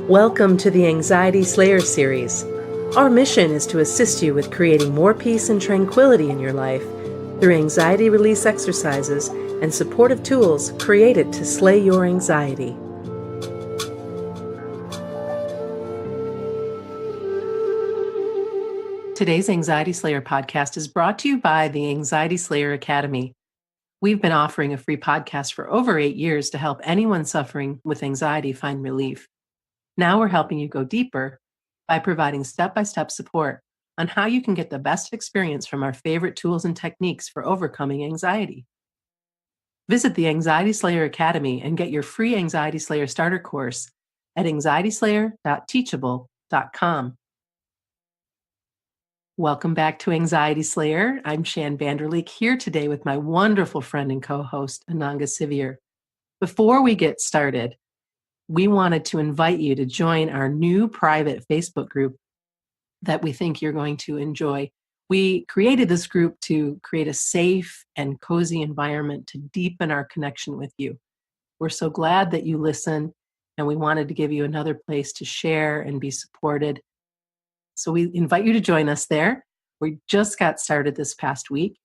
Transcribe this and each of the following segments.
Welcome to the Anxiety Slayer series. Our mission is to assist you with creating more peace and tranquility in your life through anxiety release exercises and supportive tools created to slay your anxiety. Today's Anxiety Slayer podcast is brought to you by the Anxiety Slayer Academy. We've been offering a free podcast for over 8 years to help anyone suffering with anxiety find relief. Now we're helping you go deeper by providing step-by-step support on how you can get the best experience from our favorite tools and techniques for overcoming anxiety. Visit the Anxiety Slayer Academy and get your free Anxiety Slayer starter course at anxietyslayer.teachable.com. Welcome back to Anxiety Slayer. I'm Shan Vanderleek here today with my wonderful friend and co-host, Ananga Sivyer. Before we get started, we wanted to invite you to join our new private Facebook group that we think you're going to enjoy. We created this group to create a safe and cozy environment to deepen our connection with you. We're so glad that you listen, and we wanted to give you another place to share and be supported. So we invite you to join us there. We just got started this past week,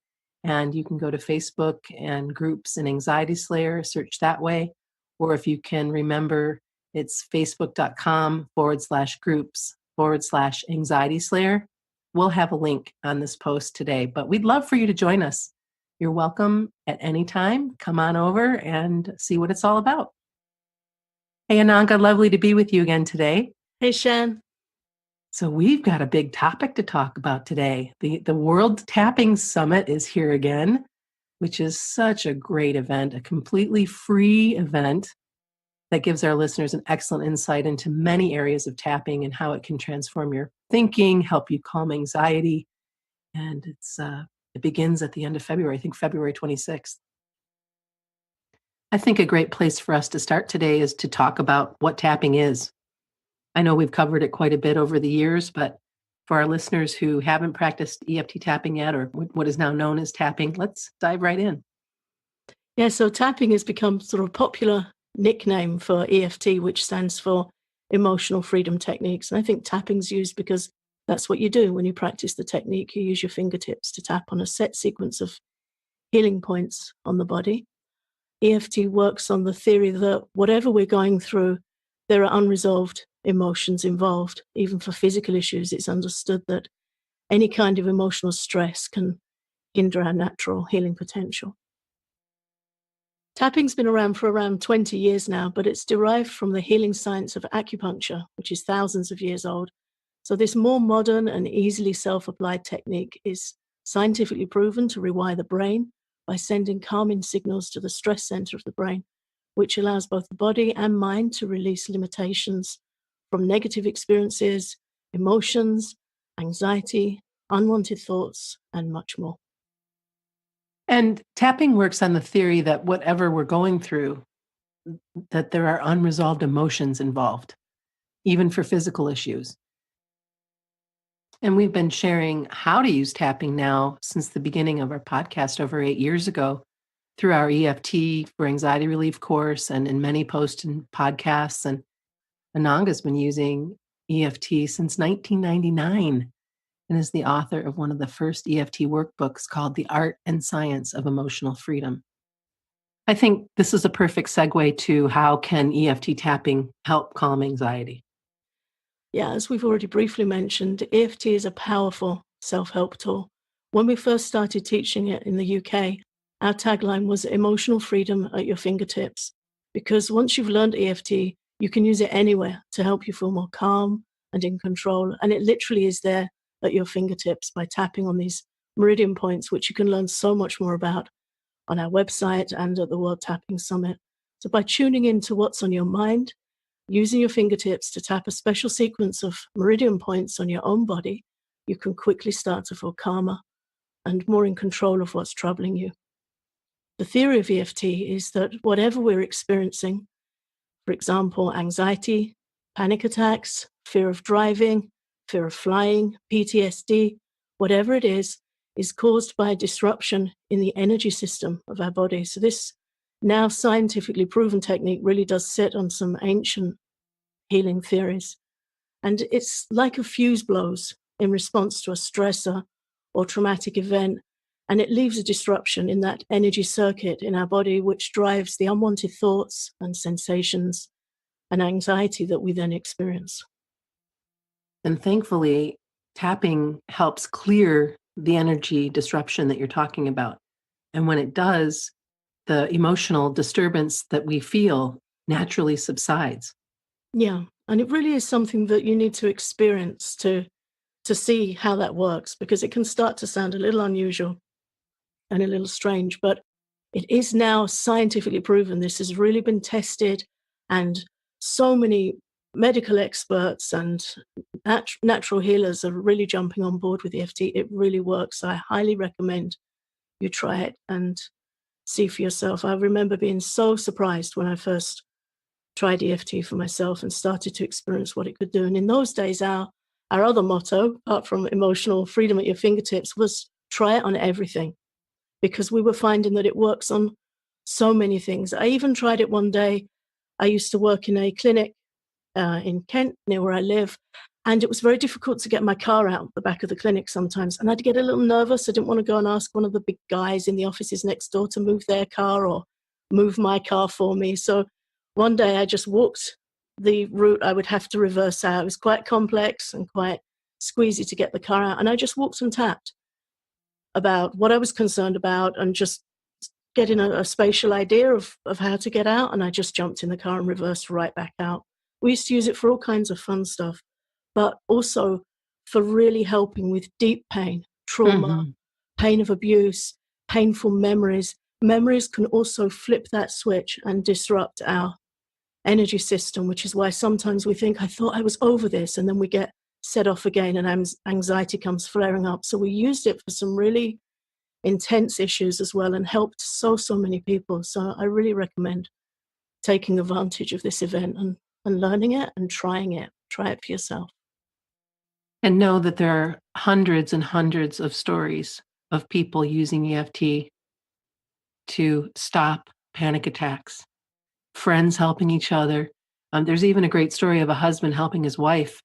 and you can go to Facebook and groups in Anxiety Slayer, search that way. Or if you can remember, it's facebook.com/groups/Anxiety Slayer. We'll have a link on this post today, but we'd love for you to join us. You're welcome at any time. Come on over and see what it's all about. Hey, Ananga, lovely to be with you again today. Hey, Shan. So we've got a big topic to talk about today. The World Tapping Summit is here again, which is such a great event, a completely free event that gives our listeners an excellent insight into many areas of tapping and how it can transform your thinking, help you calm anxiety. And it begins at the end of February, I think February 26th. I think a great place for us to start today is to talk about what tapping is. I know we've covered it quite a bit over the years, but for our listeners who haven't practiced EFT tapping yet, or what is now known as tapping, let's dive right in. Yeah, so tapping has become sort of a popular nickname for EFT, which stands for Emotional Freedom Techniques. And I think tapping's used because that's what you do when you practice the technique. You use your fingertips to tap on a set sequence of healing points on the body. EFT works on the theory that whatever we're going through, there are unresolved emotions involved. Even for physical issues, it's understood that any kind of emotional stress can hinder our natural healing potential. Tapping's been around for around 20 years now, but it's derived from the healing science of acupuncture, which is thousands of years old. So this more modern and easily self-applied technique is scientifically proven to rewire the brain by sending calming signals to the stress center of the brain, which allows both the body and mind to release limitations from negative experiences, emotions, anxiety, unwanted thoughts, and much more. And tapping works on the theory that whatever we're going through, that there are unresolved emotions involved, even for physical issues. And we've been sharing how to use tapping now since the beginning of our podcast over 8 years ago through our EFT for anxiety relief course and in many posts and podcasts. And Ananga's been using EFT since 1999 and is the author of one of the first EFT workbooks called The Art and Science of Emotional Freedom. I think this is a perfect segue to how can EFT tapping help calm anxiety? Yeah, as we've already briefly mentioned, EFT is a powerful self-help tool. When we first started teaching it in the UK, our tagline was emotional freedom at your fingertips. Because once you've learned EFT, you can use it anywhere to help you feel more calm and in control. And it literally is there at your fingertips by tapping on these meridian points, which you can learn so much more about on our website and at the World Tapping Summit. So by tuning into what's on your mind, using your fingertips to tap a special sequence of meridian points on your own body, you can quickly start to feel calmer and more in control of what's troubling you. The theory of EFT is that whatever we're experiencing, for example, anxiety, panic attacks, fear of driving, fear of flying, PTSD, whatever it is caused by a disruption in the energy system of our body. So this now scientifically proven technique really does sit on some ancient healing theories. And it's like a fuse blows in response to a stressor or traumatic event, and it leaves a disruption in that energy circuit in our body, which drives the unwanted thoughts and sensations and anxiety that we then experience. And thankfully, tapping helps clear the energy disruption that you're talking about. And when it does, the emotional disturbance that we feel naturally subsides. Yeah, and it really is something that you need to experience to see how that works, because it can start to sound a little unusual and a little strange, but it is now scientifically proven. This has really been tested, and so many medical experts and natural healers are really jumping on board with EFT. It really works. I highly recommend you try it and see for yourself. I remember being so surprised when I first tried EFT for myself and started to experience what it could do. And in those days, our other motto, apart from emotional freedom at your fingertips, was try it on everything, because we were finding that it works on so many things. I even tried it one day. I used to work in a clinic in Kent, near where I live, and it was very difficult to get my car out the back of the clinic sometimes. And I'd get a little nervous. I didn't want to go and ask one of the big guys in the offices next door to move their car or move my car for me. So one day I just walked the route I would have to reverse out. It was quite complex and quite squeezy to get the car out. And I just walked and tapped about what I was concerned about and just getting a spatial idea of how to get out. And I just jumped in the car and reversed right back out. We used to use it for all kinds of fun stuff, but also for really helping with deep pain, trauma, Mm-hmm. pain of abuse, painful memories. Memories can also flip that switch and disrupt our energy system, which is why sometimes we think, I thought I was over this, and then we get set off again and anxiety comes flaring up. So we used it for some really intense issues as well, and helped so many people. So I really recommend taking advantage of this event and learning it and trying it. Try it for yourself. And know that there are hundreds and hundreds of stories of people using EFT to stop panic attacks, friends helping each other. There's even a great story of a husband helping his wife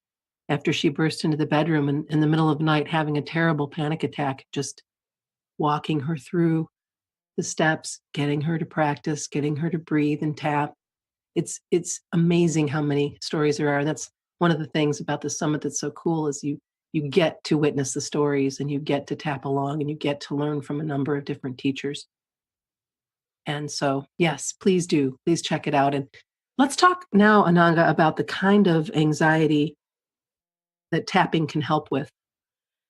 after she burst into the bedroom and in the middle of the night having a terrible panic attack, just walking her through the steps, getting her to practice, getting her to breathe and tap. It's amazing how many stories there are. And that's one of the things about the summit that's so cool is you get to witness the stories and you get to tap along and you get to learn from a number of different teachers. And so, yes, please do. Please check it out. And let's talk now, Ananga, about the kind of anxiety that tapping can help with.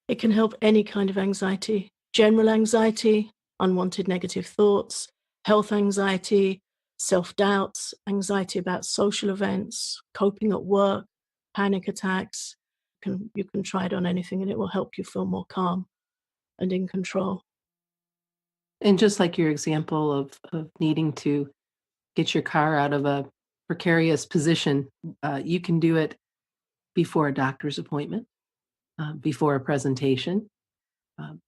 It can help any kind of anxiety, general anxiety, unwanted negative thoughts, health anxiety, self-doubts, anxiety about social events, coping at work, panic attacks. You can try it on anything and it will help you feel more calm and in control. And just like your example of needing to get your car out of a precarious position, you can do it before a doctor's appointment, before a presentation,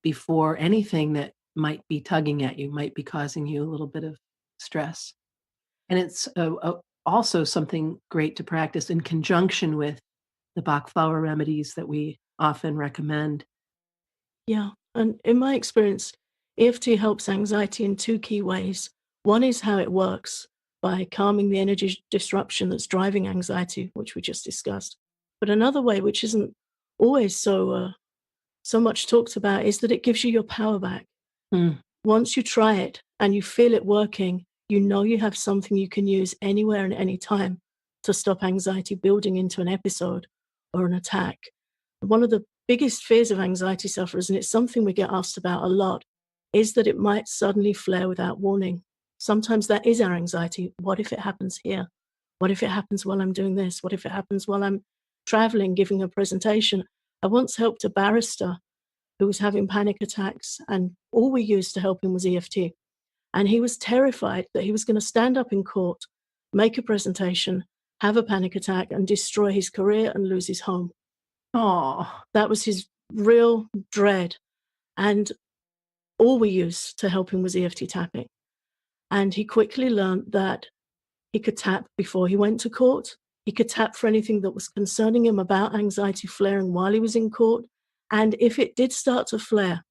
before anything that might be tugging at you, might be causing you a little bit of stress. And it's also something great to practice in conjunction with the Bach flower remedies that we often recommend. Yeah. And in my experience, EFT helps anxiety in two key ways. One is how it works by calming the energy disruption that's driving anxiety, which we just discussed. But another way, which isn't always so much talked about, is that it gives you your power back. Mm. Once you try it and you feel it working, you know you have something you can use anywhere and any time to stop anxiety building into an episode or an attack. One of the biggest fears of anxiety sufferers, and it's something we get asked about a lot, is that it might suddenly flare without warning. Sometimes that is our anxiety. What if it happens here? What if it happens while I'm doing this? What if it happens while I'm traveling, giving a presentation? I once helped a barrister who was having panic attacks, and all we used to help him was EFT. And he was terrified that he was going to stand up in court, make a presentation, have a panic attack, and destroy his career and lose his home. Oh, That was his real dread. And all we used to help him was EFT tapping. And he quickly learned that he could tap before he went to court. He could tap for anything that was concerning him about anxiety flaring while he was in court. And if it did start to flare,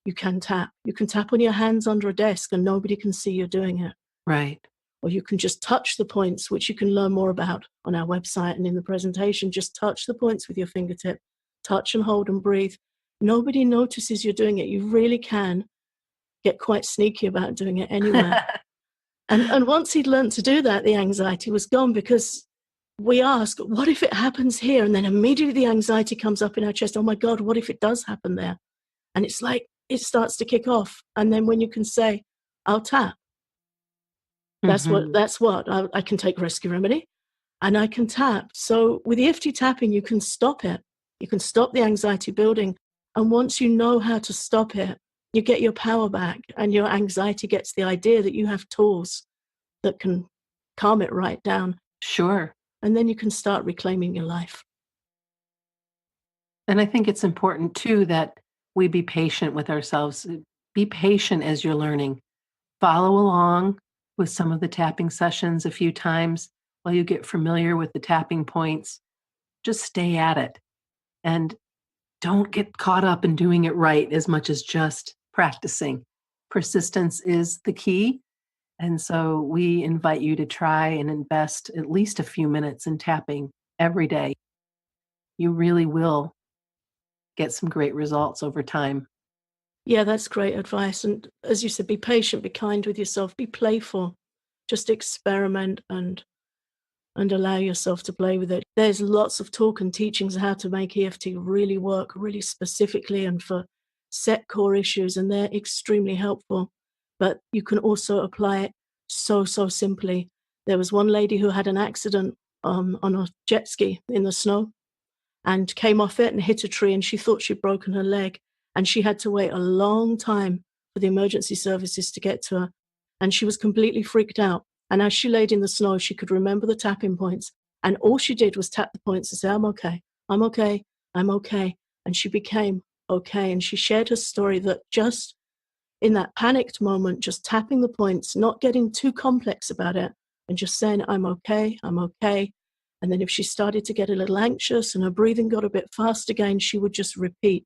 you can tap. You can tap on your hands under a desk and nobody can see you're doing it. Right. Or you can just touch the points, which you can learn more about on our website and in the presentation. Just touch the points with your fingertip, touch and hold and breathe. Nobody notices you're doing it. You really can get quite sneaky about doing it anywhere. And once he'd learned to do that, the anxiety was gone, because we ask, what if it happens here? And then immediately the anxiety comes up in our chest. Oh my God, what if it does happen there? And it's like, it starts to kick off. And then when you can say, I'll tap, that's what I can take Rescue Remedy and I can tap. So with EFT tapping, you can stop it. You can stop the anxiety building. And once you know how to stop it, you get your power back and your anxiety gets the idea that you have tools that can calm it right down. Sure. And then you can start reclaiming your life. And I think it's important too that we be patient with ourselves. Be patient as you're learning. Follow along with some of the tapping sessions a few times while you get familiar with the tapping points. Just stay at it and don't get caught up in doing it right as much as just practicing. Persistence is the key. And so we invite you to try and invest at least a few minutes in tapping every day. You really will get some great results over time. Yeah, that's great advice. And as you said, be patient, be kind with yourself, be playful. Just experiment and allow yourself to play with it. There's lots of talk and teachings on how to make EFT really work really specifically and for set core issues, and they're extremely helpful. But you can also apply it so simply. There was one lady who had an accident on a jet ski in the snow and came off it and hit a tree, and she thought she'd broken her leg, and she had to wait a long time for the emergency services to get to her, and she was completely freaked out. And as she laid in the snow, she could remember the tapping points, and all she did was tap the points and say, I'm okay, I'm okay, I'm okay. And she became okay. And she shared her story that just in that panicked moment, just tapping the points, not getting too complex about it, and just saying, I'm okay, I'm okay. And then if she started to get a little anxious and her breathing got a bit fast again, she would just repeat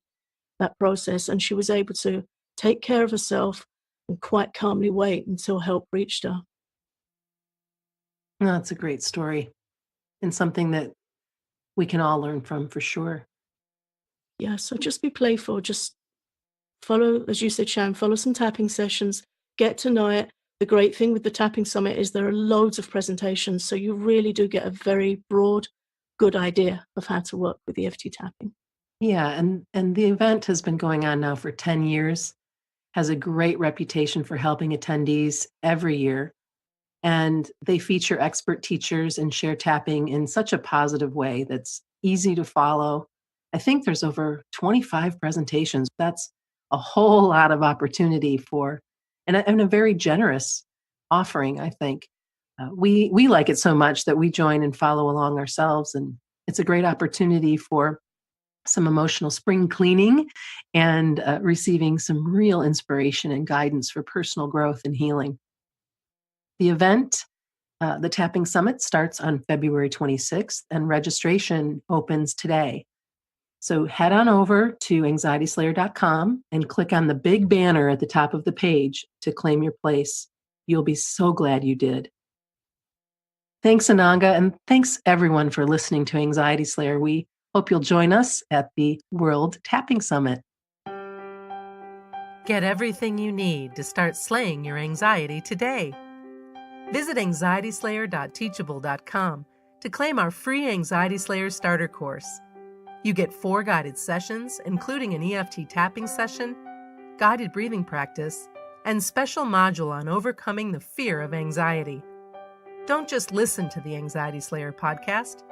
that process. And she was able to take care of herself and quite calmly wait until help reached her. Oh, that's a great story and something that we can all learn from for sure. Yeah, so just be playful. Just follow, as you said, Shan, follow some tapping sessions, get to know it. The great thing with the Tapping Summit is there are loads of presentations, so you really do get a very broad, good idea of how to work with EFT tapping. Yeah, and the event has been going on now for 10 years, has a great reputation for helping attendees every year. And they feature expert teachers and share tapping in such a positive way that's easy to follow. I think there's over 25 presentations. That's a whole lot of opportunity for, and a very generous offering, I think. We like it so much that we join and follow along ourselves. And it's a great opportunity for some emotional spring cleaning and receiving some real inspiration and guidance for personal growth and healing. The event, the Tapping Summit, starts on February 26th, and registration opens today. So head on over to anxietyslayer.com and click on the big banner at the top of the page to claim your place. You'll be so glad you did. Thanks, Ananga, and thanks everyone for listening to Anxiety Slayer. We hope you'll join us at the World Tapping Summit. Get everything you need to start slaying your anxiety today. Visit anxietyslayer.teachable.com to claim our free Anxiety Slayer starter course. You get 4 guided sessions, including an EFT tapping session, guided breathing practice, and special module on overcoming the fear of anxiety. Don't just listen to the Anxiety Slayer podcast.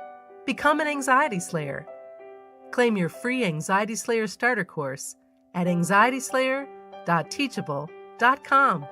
Become an Anxiety Slayer. Claim your free Anxiety Slayer starter course at anxietyslayer.teachable.com.